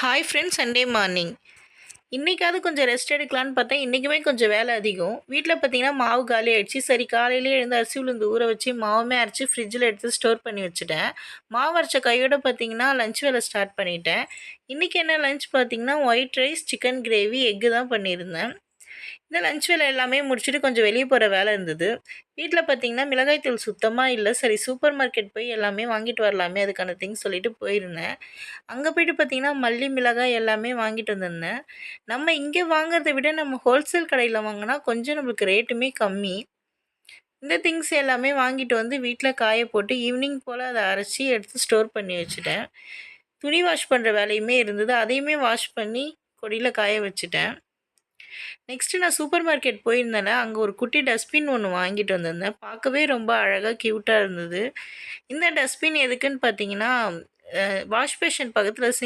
Hi friends, Sunday morning. இன்றைக்காவது கொஞ்சம் rest எடுக்கலான்னு பார்த்தா இன்றைக்குமே கொஞ்சம் வேலை அதிகம். வீட்டில் பார்த்தீங்கன்னா மாவு காலி ஆயிடுச்சு. சரி, காலையிலேயே எழுந்து அரிசி உளுந்து ஊற வச்சு மாவுமே அரைச்சி ஃப்ரிட்ஜில் எடுத்து ஸ்டோர் பண்ணி வச்சுட்டேன். மாவு அரைச்ச கையோட பார்த்தீங்கன்னா லஞ்ச் வேலை ஸ்டார்ட் பண்ணிட்டேன். இன்றைக்கி என்ன லஞ்ச் பார்த்தீங்கன்னா white rice, chicken gravy, egg தான் பண்ணியிருந்தேன். இந்த லஞ்ச் வேலை எல்லாமே முடிச்சுட்டு கொஞ்சம் வெளியே போகிற வேலை இருந்தது. வீட்டில் பார்த்தீங்கன்னா மிளகாய் தூள் சுத்தமாக இல்லை. சரி, சூப்பர் மார்க்கெட் போய் எல்லாமே வாங்கிட்டு வரலாமே, அதுக்கான திங்ஸ் சொல்லிட்டு போயிருந்தேன். அங்கே போயிட்டு பார்த்தீங்கன்னா மல்லி, மிளகாய் எல்லாமே வாங்கிட்டு வந்திருந்தேன். நம்ம இங்கே வாங்குறத விட நம்ம ஹோல்சேல் கடையில் வாங்கினா கொஞ்சம் நம்மளுக்கு ரேட்டுமே கம்மி. இந்த திங்ஸ் எல்லாமே வாங்கிட்டு வந்து வீட்டில் காய போட்டு ஈவினிங் போல் அதை அரைச்சி எடுத்து ஸ்டோர் பண்ணி வச்சுட்டேன். துணி வாஷ் பண்ணுற வேலையுமே இருந்தது, அதையுமே வாஷ் பண்ணி கொடியில் காய வச்சுட்டேன். நெக்ஸ்ட்டு நான் சூப்பர் மார்க்கெட் போயிருந்தேன்னா, அங்கே ஒரு குட்டி டஸ்ட்பின் ஒன்று வாங்கிட்டு வந்திருந்தேன். பார்க்கவே ரொம்ப அழகாக க்யூட்டாக இருந்தது. இந்த டஸ்ட்பின் எதுக்குன்னு பார்த்தீங்கன்னா, வாஷ் பேஷன் பக்கத்தில்